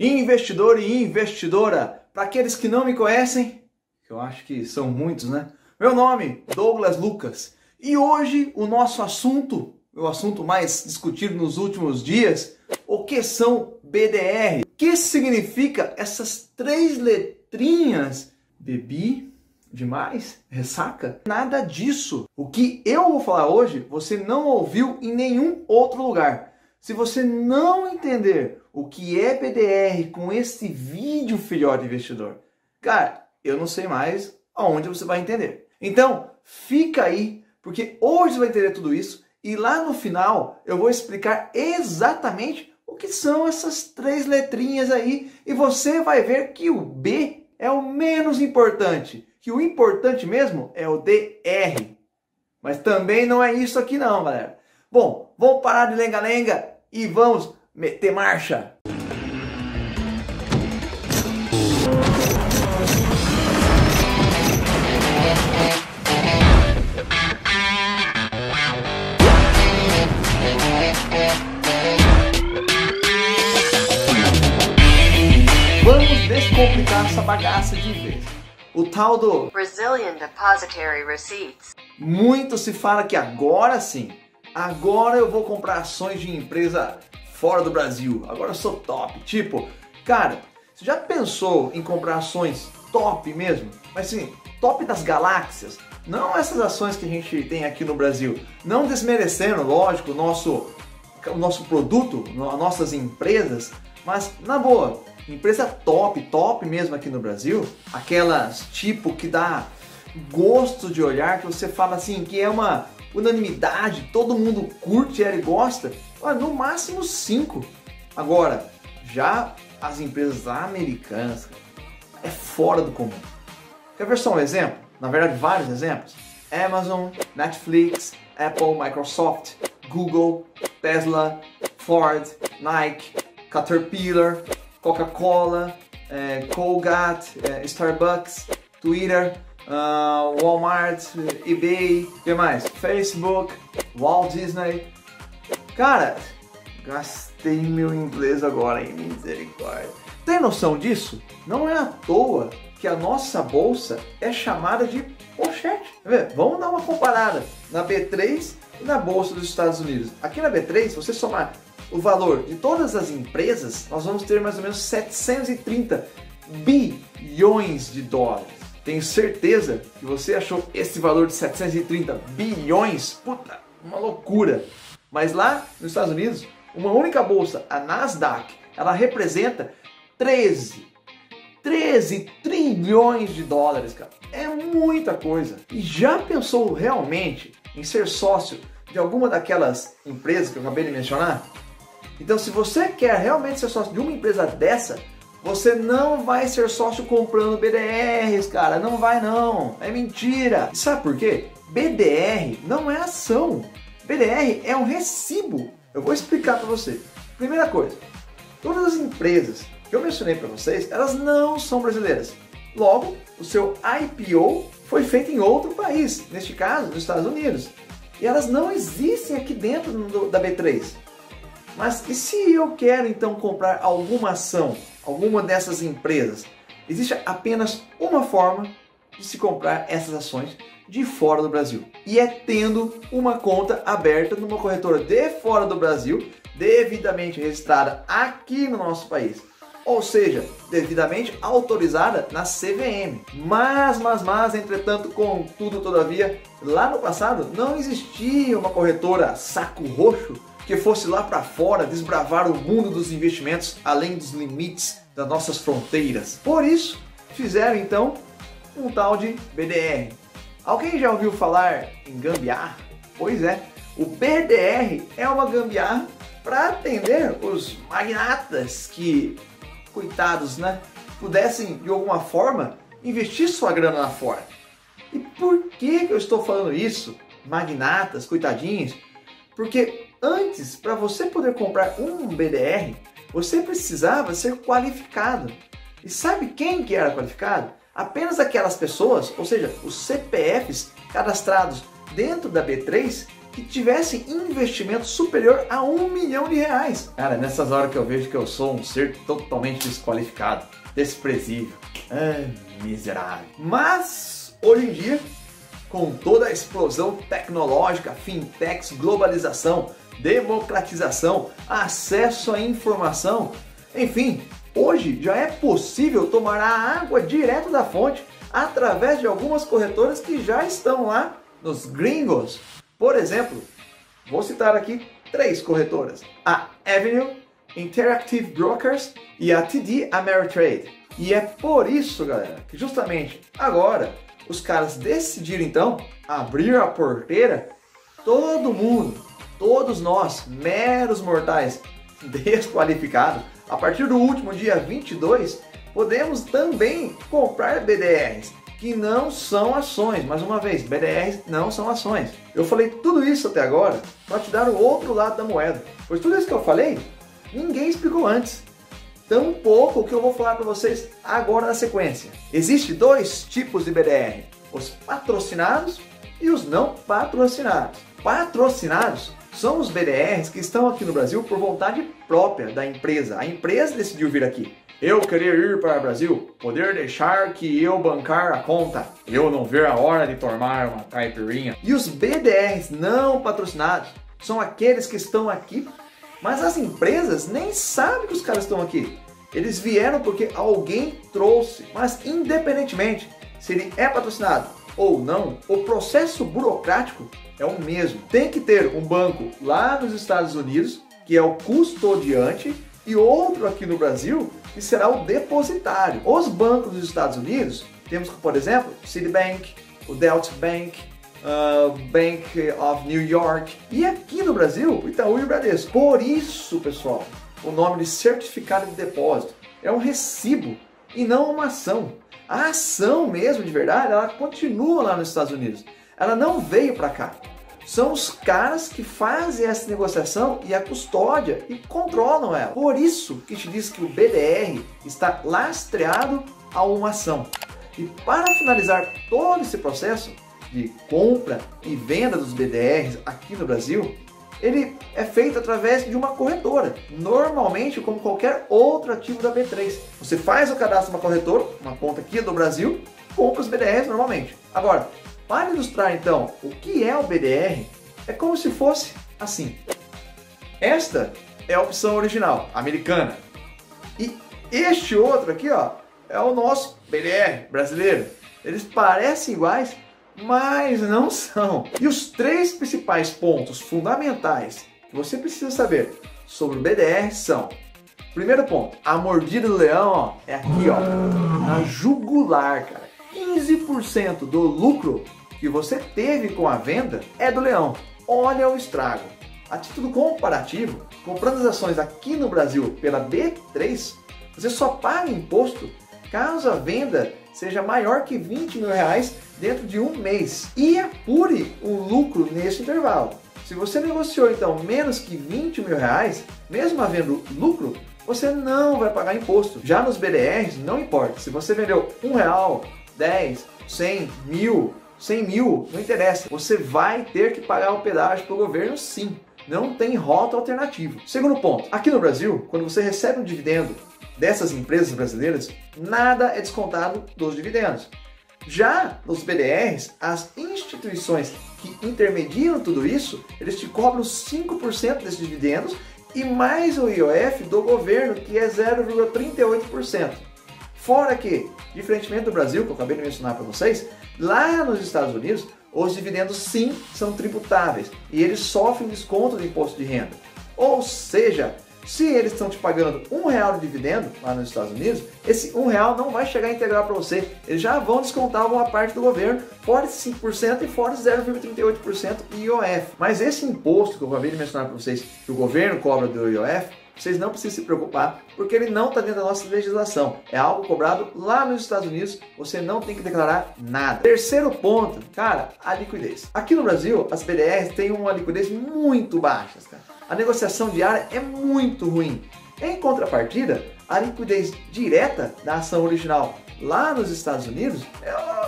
Investidor e investidora, para aqueles que não me conhecem, eu acho que são muitos, né? Meu nome, Douglas Lucas, e hoje o nosso assunto, o assunto mais discutido nos últimos dias, o que são BDR? O que significa essas três letrinhas? Bebi demais? Ressaca? Nada disso. O que eu vou falar hoje, você não ouviu em nenhum outro lugar. Se você não entender o que é BDR com este vídeo, filhote investidor, cara, eu não sei mais aonde você vai entender. Então, fica aí, porque hoje você vai entender tudo isso e lá no final eu vou explicar exatamente o que são essas três letrinhas aí e você vai ver que o B é o menos importante, que o importante mesmo é o DR. Mas também não é isso aqui não, galera. Bom, vamos parar de lenga-lenga e vamos meter marcha. Vamos descomplicar essa bagaça de vez. O tal do Brazilian Depositary Receipts. Muito se fala que agora sim, agora eu vou comprar ações de empresa fora do Brasil. Agora eu sou top. Tipo, cara, você já pensou em comprar ações top mesmo? Mas sim, top das galáxias? Não essas ações que a gente tem aqui no Brasil. Não desmerecendo, lógico, o nosso produto, as nossas empresas. Mas, na boa, empresa top mesmo aqui no Brasil. Aquelas tipo que dá gosto de olhar, que você fala assim, que é uma unanimidade, todo mundo curte ela e gosta, no máximo 5. Agora, já as empresas americanas é fora do comum. Quer ver só um exemplo? Na verdade, vários exemplos. Amazon, Netflix, Apple, Microsoft, Google, Tesla, Ford, Nike, Caterpillar, Coca-Cola, Colgate, Starbucks, Twitter, Walmart, eBay, o que mais? Facebook, Walt Disney. Cara, gastei meu inglês agora, hein? Misericórdia. Tem noção disso? Não é à toa que a nossa bolsa é chamada de pochete. Vamos dar uma comparada na B3 e na bolsa dos Estados Unidos. Aqui na B3, se você somar o valor de todas as empresas, nós vamos ter mais ou menos 730 bilhões de dólares. Tenho certeza que você achou esse valor de 730 bilhões, puta, uma loucura. Mas lá nos Estados Unidos, uma única bolsa, a Nasdaq, ela representa 13 trilhões de dólares, cara. É muita coisa. E já pensou realmente em ser sócio de alguma daquelas empresas que eu acabei de mencionar? Então, se você quer realmente ser sócio de uma empresa dessa, você não vai ser sócio comprando BDRs, cara. Não vai não. É mentira. E sabe por quê? BDR não é ação. BDR é um recibo. Eu vou explicar para você. Primeira coisa, todas as empresas que eu mencionei para vocês, elas não são brasileiras. Logo, o seu IPO foi feito em outro país, neste caso, nos Estados Unidos. E elas não existem aqui dentro da B3. Mas e se eu quero então comprar alguma ação, alguma dessas empresas? Existe apenas uma forma de se comprar essas ações de fora do Brasil. E é tendo uma conta aberta numa corretora de fora do Brasil, devidamente registrada aqui no nosso país. Ou seja, devidamente autorizada na CVM. Mas, entretanto, contudo, todavia, lá no passado não existia uma corretora saco roxo que fosse lá para fora desbravar o mundo dos investimentos além dos limites das nossas fronteiras. Por isso, fizeram então um tal de BDR. Alguém já ouviu falar em gambiarra? Pois é, o BDR é uma gambiarra para atender os magnatas que, coitados, né, pudessem de alguma forma investir sua grana lá fora. E por que eu estou falando isso? Magnatas, coitadinhos? Porque antes, para você poder comprar um BDR, você precisava ser qualificado. E sabe quem que era qualificado? Apenas aquelas pessoas, ou seja, os CPFs cadastrados dentro da B3, que tivessem investimento superior a R$1 milhão. Cara, nessas horas que eu vejo que eu sou um ser totalmente desqualificado, desprezível, miserável. Mas, hoje em dia, com toda a explosão tecnológica, fintechs, globalização, democratização, acesso à informação, enfim, hoje já é possível tomar a água direto da fonte através de algumas corretoras que já estão lá nos gringos. Por exemplo, vou citar aqui 3 corretoras: a Avenue, Interactive Brokers e a TD Ameritrade. E é por isso, galera, que justamente agora os caras decidiram então abrir a porteira. Todo mundo, todos nós, meros mortais desqualificados, a partir do último dia 22, podemos também comprar BDRs, que não são ações. Mais uma vez, BDRs não são ações. Eu falei tudo isso até agora para te dar o outro lado da moeda, pois tudo isso que eu falei, ninguém explicou antes. Tampouco o que eu vou falar para vocês agora na sequência. Existem 2 tipos de BDR, os patrocinados e os não patrocinados. Patrocinados são os BDRs que estão aqui no Brasil por vontade própria da empresa. A empresa decidiu vir aqui. Eu querer ir para o Brasil, poder deixar que eu bancar a conta, eu não ver a hora de tomar uma caipirinha. E os BDRs não patrocinados são aqueles que estão aqui, mas as empresas nem sabem que os caras estão aqui. Eles vieram porque alguém trouxe. Mas independentemente se ele é patrocinado ou não, o processo burocrático é o mesmo. Tem que ter um banco lá nos Estados Unidos, que é o custodiante, e outro aqui no Brasil, que será o depositário. Os bancos dos Estados Unidos, temos, por exemplo, Citibank, o Deutsche Bank, Bank of New York, e aqui no Brasil, o Itaú e o Bradesco. Por isso, pessoal, o nome de certificado de depósito é um recibo e não uma ação. A ação mesmo, de verdade, ela continua lá nos Estados Unidos. Ela não veio para cá. São os caras que fazem essa negociação e a custódia e controlam ela. Por isso que te diz que o BDR está lastreado a uma ação. E para finalizar todo esse processo de compra e venda dos BDRs aqui no Brasil, ele é feito através de uma corretora, normalmente como qualquer outro ativo da B3. Você faz o cadastro numa corretora, uma conta aqui do Brasil, compra os BDRs normalmente. Agora, para ilustrar então o que é o BDR, é como se fosse assim. Esta é a opção original, americana. E este outro aqui, ó, é o nosso BDR brasileiro. Eles parecem iguais, mas não são. E os 3 principais pontos fundamentais que você precisa saber sobre o BDR são: primeiro ponto, a mordida do leão, ó, é aqui, ó, na jugular, cara. 15% do lucro que você teve com a venda é do leão. Olha o estrago. A título comparativo, comprando as ações aqui no Brasil pela B3, você só paga imposto caso a venda seja maior que R$20 mil dentro de um mês e apure o lucro nesse intervalo. Se você negociou então menos que R$20 mil, mesmo havendo lucro, você não vai pagar imposto. Já nos BDRs não importa, se você vendeu R$1, 10, 100, 1000, 100 mil, não interessa, você vai ter que pagar o pedágio para o governo sim. Não tem rota alternativa. Segundo ponto, aqui no Brasil, quando você recebe um dividendo dessas empresas brasileiras, nada é descontado dos dividendos. Já nos BDRs, as instituições que intermediam tudo isso, eles te cobram 5% desses dividendos e mais o IOF do governo, que é 0,38%. Fora que, diferentemente do Brasil, que eu acabei de mencionar para vocês, lá nos Estados Unidos, os dividendos sim são tributáveis e eles sofrem desconto do imposto de renda. Ou seja, se eles estão te pagando R$1 de dividendo lá nos Estados Unidos, esse R$1 não vai chegar integral para você. Eles já vão descontar alguma parte do governo, fora esse 5% e fora esse 0,38% IOF. Mas esse imposto que eu acabei de mencionar para vocês, que o governo cobra do IOF, vocês não precisam se preocupar, porque ele não está dentro da nossa legislação. É algo cobrado lá nos Estados Unidos, você não tem que declarar nada. Terceiro ponto, cara, a liquidez. Aqui no Brasil, as BDRs têm uma liquidez muito baixa, cara. A negociação diária é muito ruim. Em contrapartida, a liquidez direta da ação original lá nos Estados Unidos,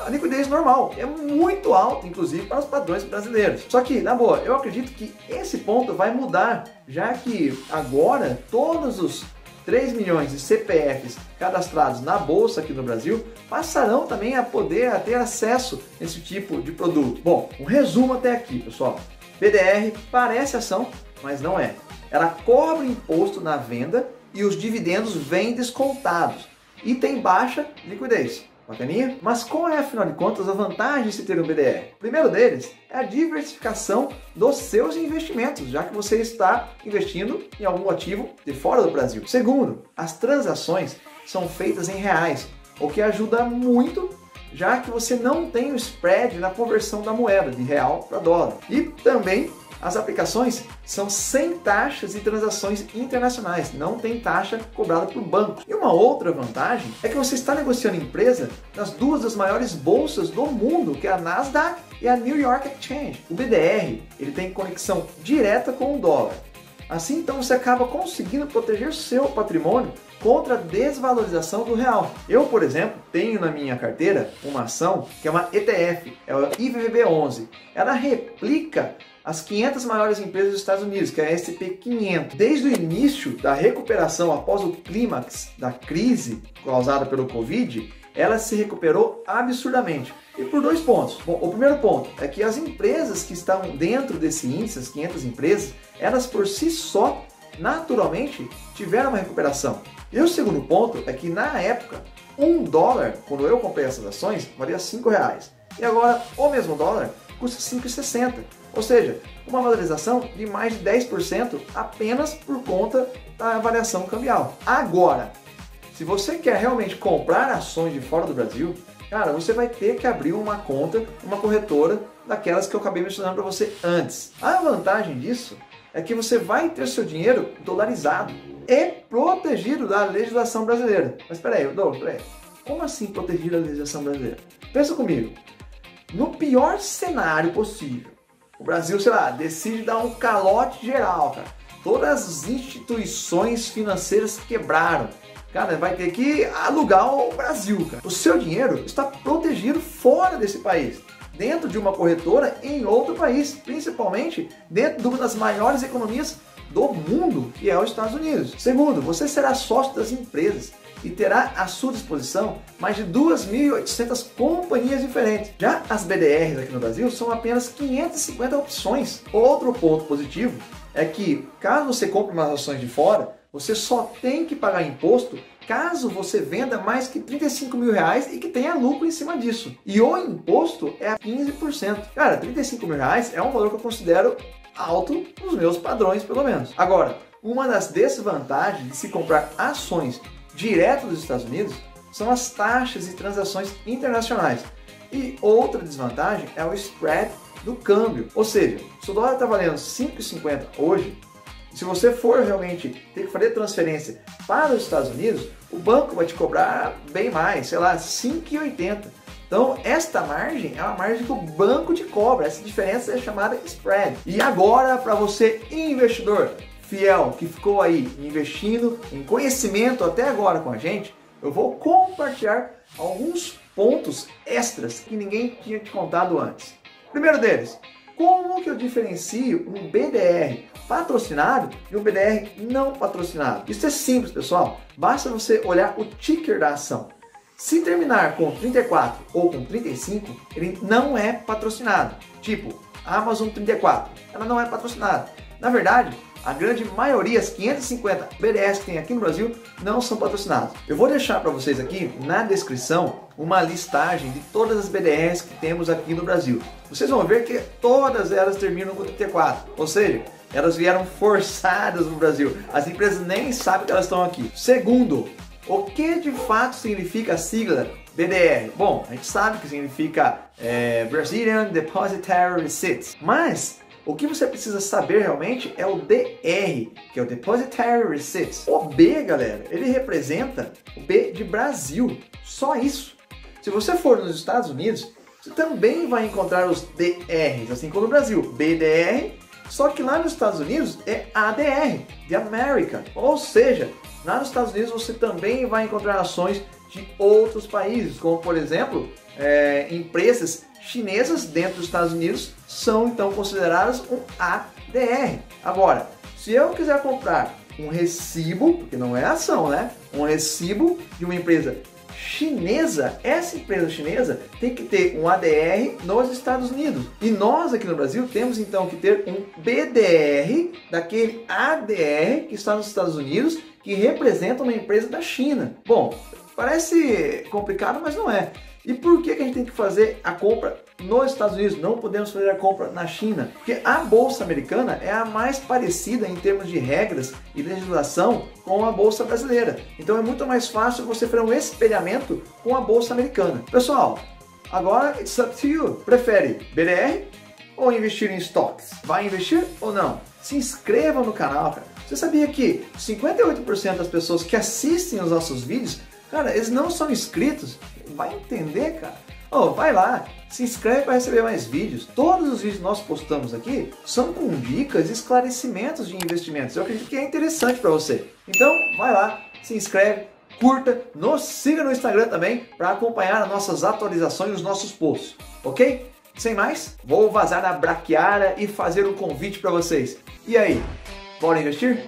a liquidez normal, é muito alta, inclusive para os padrões brasileiros. Só que, na boa, eu acredito que esse ponto vai mudar, já que agora todos os 3 milhões de CPFs cadastrados na Bolsa aqui no Brasil passarão também a poder ter acesso a esse tipo de produto. Bom, um resumo até aqui, pessoal. BDR parece ação, mas não é. Ela cobra imposto na venda e os dividendos vêm descontados e tem baixa liquidez. Bacaninha? Mas qual é, afinal de contas, a vantagem de se ter um BDR? O primeiro deles é a diversificação dos seus investimentos, já que você está investindo em algum ativo de fora do Brasil. Segundo, as transações são feitas em reais, o que ajuda muito, já que você não tem o spread na conversão da moeda de real para dólar. E também as aplicações são sem taxas e transações internacionais, não tem taxa cobrada por banco. E uma outra vantagem é que você está negociando empresa nas duas das maiores bolsas do mundo, que é a Nasdaq e a New York Exchange. O BDR ele tem conexão direta com o dólar. Assim, então, você acaba conseguindo proteger seu patrimônio contra a desvalorização do real. Eu, por exemplo, tenho na minha carteira uma ação que é uma ETF, é o IVVB11. Ela replica as 500 maiores empresas dos Estados Unidos, que é a S&P 500. Desde o início da recuperação após o clímax da crise causada pelo Covid, ela se recuperou absurdamente. E por 2 pontos. Bom, o primeiro ponto é que as empresas que estão dentro desse índice, as 500 empresas, elas por si só, naturalmente, tiveram uma recuperação. E o segundo ponto é que na época, $1, quando eu comprei essas ações, valia R$5. E agora, o mesmo dólar custa R$5,60. Ou seja, uma valorização de mais de 10% apenas por conta da variação cambial. Agora, se você quer realmente comprar ações de fora do Brasil, cara, você vai ter que abrir uma conta, uma corretora daquelas que eu acabei mencionando para você antes. A vantagem disso é que você vai ter seu dinheiro dolarizado e protegido da legislação brasileira. Mas espera aí, Douglas, como assim protegido da legislação brasileira? Pensa comigo, no pior cenário possível, o Brasil, sei lá, decide dar um calote geral, cara. Todas as instituições financeiras quebraram. Cara, vai ter que alugar o Brasil, cara. O seu dinheiro está protegido fora desse país, dentro de uma corretora em outro país, principalmente dentro de uma das maiores economias do mundo, que é os Estados Unidos. Segundo, você será sócio das empresas e terá à sua disposição mais de 2.800 companhias diferentes. Já as BDRs aqui no Brasil são apenas 550 opções. Outro ponto positivo é que, caso você compre umas ações de fora, você só tem que pagar imposto caso você venda mais que R$35 mil e que tenha lucro em cima disso. E o imposto é 15%. Cara, R$35 mil é um valor que eu considero alto nos meus padrões, pelo menos. Agora, uma das desvantagens de se comprar ações direto dos Estados Unidos são as taxas e transações internacionais. E outra desvantagem é o spread do câmbio. Ou seja, se o dólar está valendo R$5,50 hoje, se você for realmente ter que fazer transferência para os Estados Unidos, o banco vai te cobrar bem mais, sei lá, R$5,80. Então, esta margem é uma margem que o banco te cobra. Essa diferença é chamada spread. E agora, para você, investidor fiel, que ficou aí investindo em conhecimento até agora com a gente, eu vou compartilhar alguns pontos extras que ninguém tinha te contado antes. Primeiro deles, como que eu diferencio um BDR patrocinado de um BDR não patrocinado? Isso é simples, pessoal. Basta você olhar o ticker da ação. Se terminar com 34 ou com 35, ele não é patrocinado. Tipo, Amazon 34, ela não é patrocinada. Na verdade, a grande maioria, as 550 BDRs que tem aqui no Brasil, não são patrocinados. Eu vou deixar para vocês aqui na descrição uma listagem de todas as BDRs que temos aqui no Brasil. Vocês vão ver que todas elas terminam com 34, ou seja, elas vieram forçadas no Brasil. As empresas nem sabem que elas estão aqui. Segundo, o que de fato significa a sigla BDR? Bom, a gente sabe que significa Brazilian Depositary Receipts, mas o que você precisa saber realmente é o DR, que é o Depositary Receipts. O B, galera, ele representa o B de Brasil, só isso. Se você for nos Estados Unidos, você também vai encontrar os DRs, assim como no Brasil, BDR, só que lá nos Estados Unidos é ADR, de America. Ou seja, lá nos Estados Unidos você também vai encontrar ações de outros países, como por exemplo, empresas chinesas dentro dos Estados Unidos são então consideradas um ADR. Agora, se eu quiser comprar um recibo, porque não é ação, né? Um recibo de uma empresa chinesa, essa empresa chinesa tem que ter um ADR nos Estados Unidos. E nós aqui no Brasil temos então que ter um BDR daquele ADR que está nos Estados Unidos, que representa uma empresa da China. Bom, parece complicado, mas não é. E por que a gente tem que fazer a compra nos Estados Unidos? Não podemos fazer a compra na China? Porque a Bolsa Americana é a mais parecida em termos de regras e legislação com a Bolsa Brasileira. Então é muito mais fácil você fazer um espelhamento com a Bolsa Americana. Pessoal, agora it's up to you. Prefere BDR ou investir em stocks? Vai investir ou não? Se inscreva no canal, cara. Você sabia que 58% das pessoas que assistem os nossos vídeos, cara, eles não são inscritos? Vai entender, cara. Vai lá, se inscreve para receber mais vídeos. Todos os vídeos que nós postamos aqui são com dicas e esclarecimentos de investimentos. Eu acredito que é interessante para você. Então, vai lá, se inscreve, curta, nos siga no Instagram também para acompanhar as nossas atualizações e os nossos posts, ok? Sem mais, vou vazar na braquiara e fazer um convite para vocês. E aí, bora investir?